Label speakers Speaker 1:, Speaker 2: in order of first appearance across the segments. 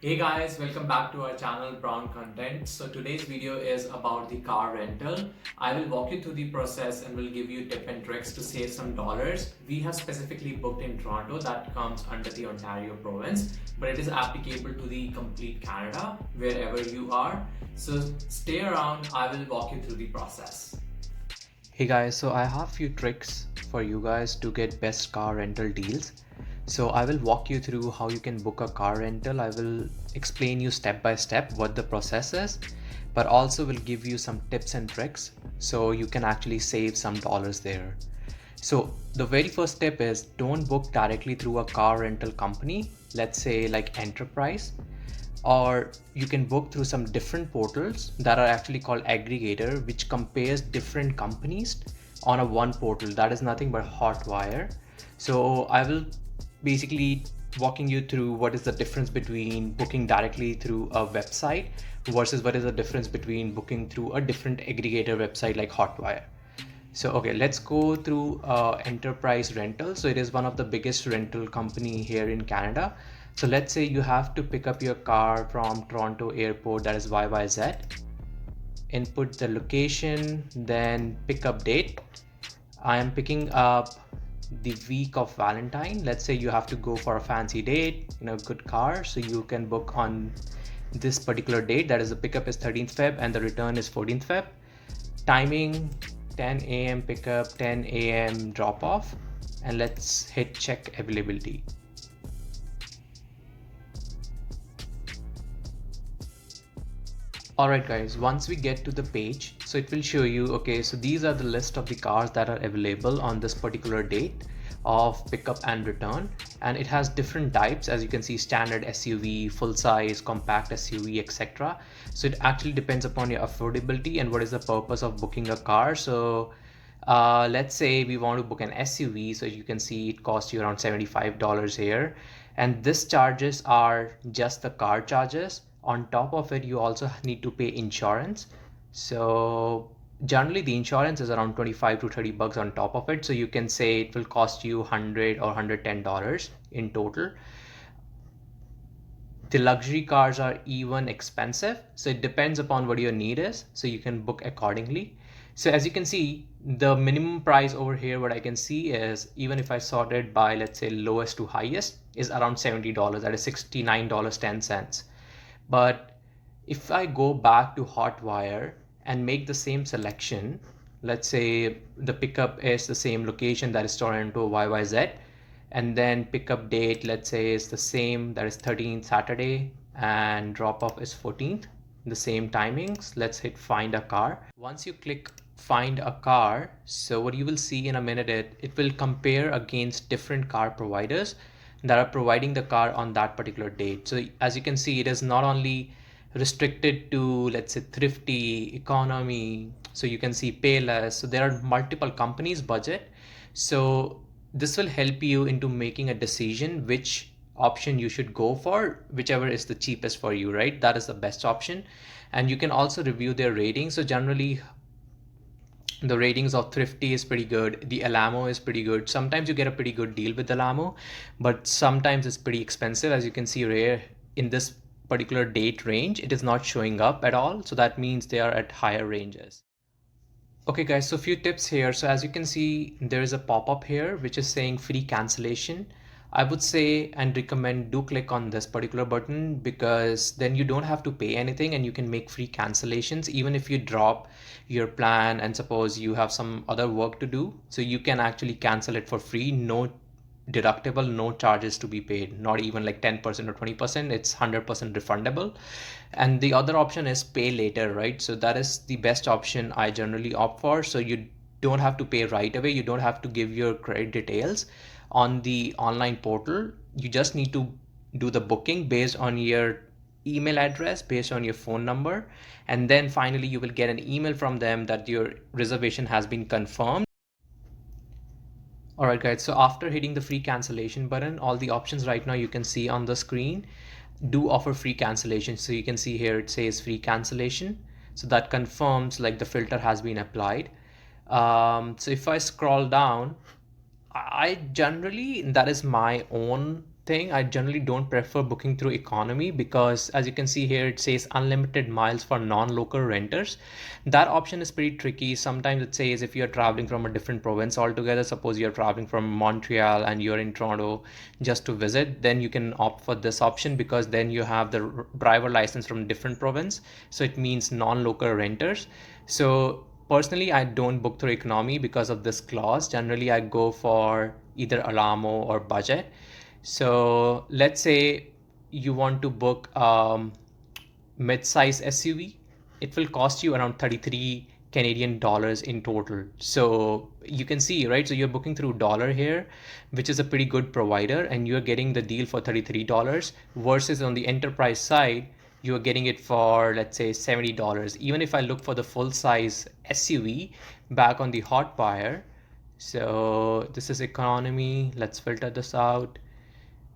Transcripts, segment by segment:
Speaker 1: Hey guys, welcome back to our channel Brown Content. So today's video is about the car rental. I will walk you through the process and will give you tip and tricks to save some dollars. We have specifically booked in Toronto, that comes under the Ontario province, but it is applicable to the complete Canada, wherever you are. So stay around, I will walk you through the process.
Speaker 2: Hey guys, so I have few tricks for you guys to get best car rental deals. So I will walk you through how you can book a car rental. I will explain you step by step what the process is, but also will give you some tips and tricks so you can actually save some dollars there. So the very first tip is don't book directly through a car rental company, let's say like Enterprise, or you can book through some different portals that are actually called aggregator, which compares different companies on a one portal. That is nothing but Hotwire. So I will basically walking you through what is the difference between booking directly through a website versus what is the difference between booking through a different aggregator website like Hotwire. So okay, let's go through Enterprise Rental. So it is one of the biggest rental company here in Canada. So let's say you have to pick up your car from Toronto airport, that is YYZ. Input the location, then pickup date. I am picking up the week of Valentine. Let's say you have to go for a fancy date in a good car, so you can book on this particular date. That is, the pickup is 13th Feb and the return is 14th Feb. Timing 10 a.m. pickup, 10 a.m. drop off, and let's hit check availability. Alright guys, once we get to the page, so it will show you, okay, so these are the list of the cars that are available on this particular date of pickup and return, and it has different types, as you can see, standard SUV, full size, compact SUV, etc. So it actually depends upon your affordability and what is the purpose of booking a car. So let's say we want to book an SUV, so you can see it costs you around $75 here, and this charges are just the car charges. On top of it, you also need to pay insurance. So generally the insurance is around 25 to 30 bucks on top of it, so you can say it will cost you 100 or $110 in total. The luxury cars are even expensive, so it depends upon what your need is, so you can book accordingly. So as you can see, the minimum price over here, what I can see is, even if I sort it by, let's say, lowest to highest, is around $70. That is $69.10. But if I go back to Hotwire and make the same selection, let's say the pickup is the same location, that is Toronto YYZ, and then pickup date, let's say, is the same, that is 13th Saturday, and drop off is 14th, the same timings. Let's hit find a car. Once you click find a car, so what you will see in a minute, it will compare against different car providers that are providing the car on that particular date. So as you can see, it is not only restricted to, let's say, thrifty, economy, so you can see payless. So there are multiple companies budget. So this will help you into making a decision which option you should go for, whichever is the cheapest for you, right? That is the best option. And you can also review their ratings. So generally the ratings of Thrifty is pretty good. The Alamo is pretty good. Sometimes you get a pretty good deal with Alamo, but sometimes it's pretty expensive. As you can see, rare in this particular date range, it is not showing up at all. So that means they are at higher ranges. Okay guys, so a few tips here. So as you can see, there is a pop-up here which is saying free cancellation. I would say and recommend do click on this particular button, because then you don't have to pay anything and you can make free cancellations even if you drop your plan and suppose you have some other work to do. So you can actually cancel it for free, no deductible, no charges to be paid, not even like 10% or 20%. It's 100% refundable. And the other option is pay later, right? So that is the best option I generally opt for. So you don't have to pay right away. You don't have to give your credit details on the online portal. You just need to do the booking based on your email address, based on your phone number, and then finally you will get an email from them that your reservation has been confirmed. All right, guys, so after hitting the free cancellation button, all the options right now you can see on the screen do offer free cancellation. So you can see here it says free cancellation. So that confirms like the filter has been applied. So if I scroll down, I generally, that is my own thing, I generally don't prefer booking through economy because as you can see here, it says unlimited miles for non-local renters. That option is pretty tricky. Sometimes it says if you're traveling from a different province altogether, suppose you're traveling from Montreal and you're in Toronto just to visit, then you can opt for this option because then you have the driver license from different province. So it means non-local renters. So personally, I don't book through economy because of this clause. Generally, I go for either Alamo or budget. So let's say you want to book mid-size SUV, it will cost you around 33 Canadian dollars in total. So you can see, right? So you're booking through Dollar here, which is a pretty good provider, and you're getting the deal for $33 versus on the enterprise side, you're getting it for, let's say, $70. Even if I look for the full size SUV back on the Hotwire, so this is economy, let's filter this out.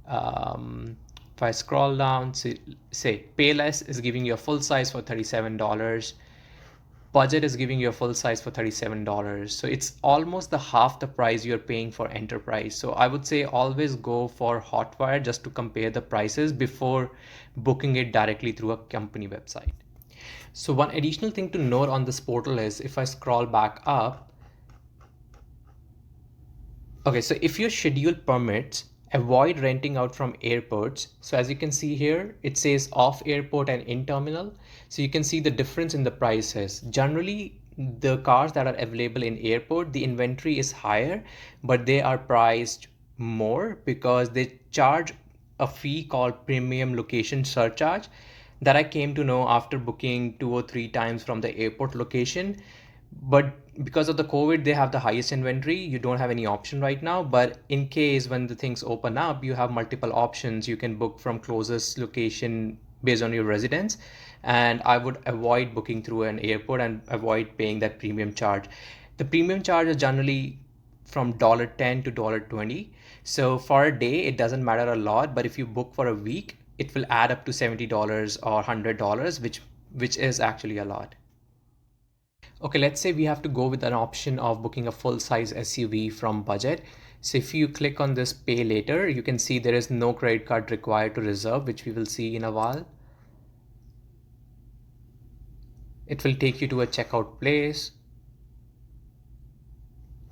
Speaker 2: If I scroll down, say Payless is giving you a full size for $37. Budget is giving you a full size for $37. So it's almost the half the price you're paying for enterprise. So I would say always go for Hotwire just to compare the prices before booking it directly through a company website. So one additional thing to note on this portal is if I scroll back up, okay, so if your schedule permits, avoid renting out from airports. So as you can see here, it says off airport and in terminal. So you can see the difference in the prices. Generally, the cars that are available in airport, the inventory is higher, but they are priced more because they charge a fee called premium location surcharge that I came to know after booking 2 or 3 times from the airport location. But because of the COVID, they have the highest inventory. You don't have any option right now. But in case when the things open up, you have multiple options. You can book from closest location based on your residence. And I would avoid booking through an airport and avoid paying that premium charge. The premium charge is generally from $10 to $20. So for a day, it doesn't matter a lot. But if you book for a week, it will add up to $70 or $100, which is actually a lot. Okay, let's say we have to go with an option of booking a full-size SUV from budget. So if you click on this pay later, you can see there is no credit card required to reserve, which we will see in a while. It will take you to a checkout place.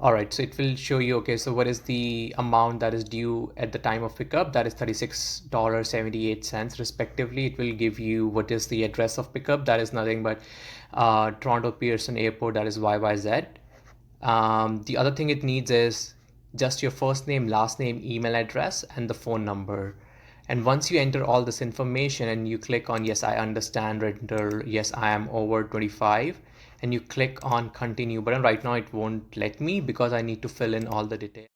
Speaker 2: All right, so it will show you, okay, so what is the amount that is due at the time of pickup? That is $36.78 respectively. It will give you what is the address of pickup. That is nothing but Toronto Pearson Airport, that is YYZ. The other thing it needs is just your first name, last name, email address, and the phone number. And once you enter all this information and you click on yes, I understand rental, yes, I am over 25, and you click on continue button, right now it won't let me because I need to fill in all the details.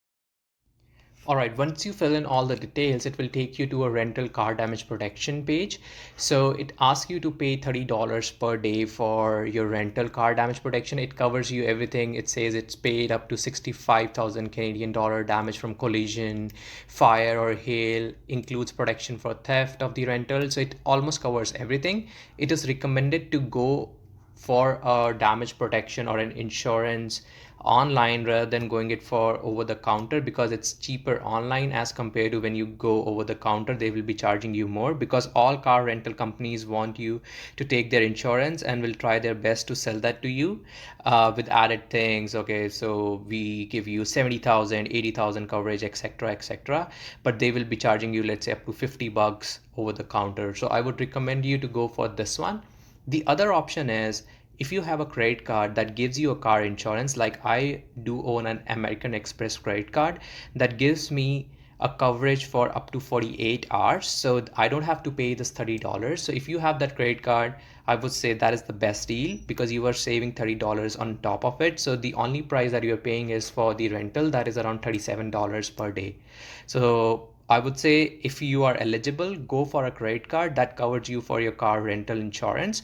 Speaker 2: All right, once you fill in all the details, it will take you to a rental car damage protection page. So it asks you to pay $30 per day for your rental car damage protection. It covers you everything. It says it's paid up to 65,000 Canadian dollar damage from collision, fire or hail, includes protection for theft of the rental. So it almost covers everything. It is recommended to go for a damage protection or an insurance online rather than going it for over the counter because it's cheaper online as compared to when you go over the counter. They will be charging you more because all car rental companies want you to take their insurance and will try their best to sell that to you with added things. Okay, so we give you 70,000, 80,000 coverage, etc., etc., but they will be charging you, let's say, up to $50 over the counter. So I would recommend you to go for this one. The other option is if you have a credit card that gives you a car insurance, like I do own an American Express credit card that gives me a coverage for up to 48 hours. So I don't have to pay this $30. So if you have that credit card, I would say that is the best deal because you are saving $30 on top of it. So the only price that you're paying is for the rental, that is around $37 per day. So I would say if you are eligible, go for a credit card that covers you for your car rental insurance.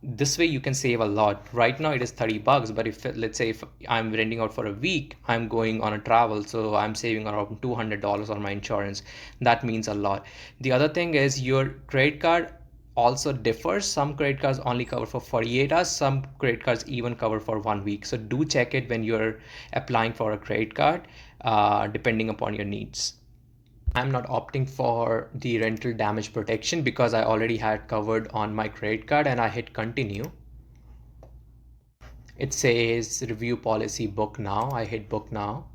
Speaker 2: This way you can save a lot. Right now it is $30, but if let's say if I'm renting out for a week, I'm going on a travel, so I'm saving around $200 on my insurance. That means a lot. The other thing is your credit card also differs. Some credit cards only cover for 48 hours, some credit cards even cover for 1 week. So do check it when you're applying for a credit card depending upon your needs. I'm not opting for the rental damage protection because I already had covered on my credit card, and I hit continue. It says review policy, book now. I hit book now.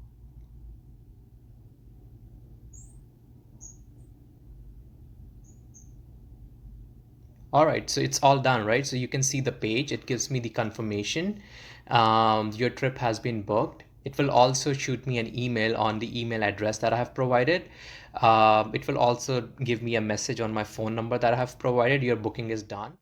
Speaker 2: All right, so it's all done, right? So you can see the page. It gives me the confirmation. Your trip has been booked. It will also shoot me an email on the email address that I have provided. It will also give me a message on my phone number that I have provided. Your booking is done.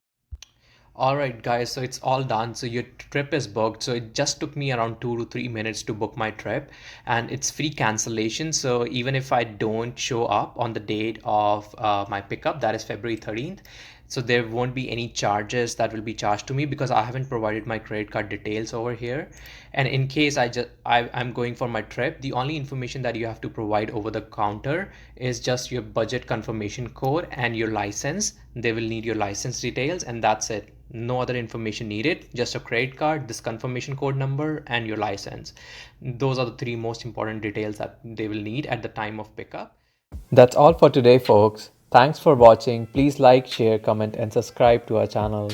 Speaker 2: All right, guys, so it's all done. So your trip is booked. So it just took me around 2 to 3 minutes to book my trip, and it's free cancellation. So even if I don't show up on the date of my pickup, that is February 13th, so there won't be any charges that will be charged to me because I haven't provided my credit card details over here. And in case I'm going for my trip, the only information that you have to provide over the counter is just your budget confirmation code and your license. They will need your license details, and that's it. No other information needed, just a credit card, this confirmation code number, and your license. Those are the three most important details that they will need at the time of pickup. That's all for today, folks. Thanks for watching. Please like, share, comment, and subscribe to our channel.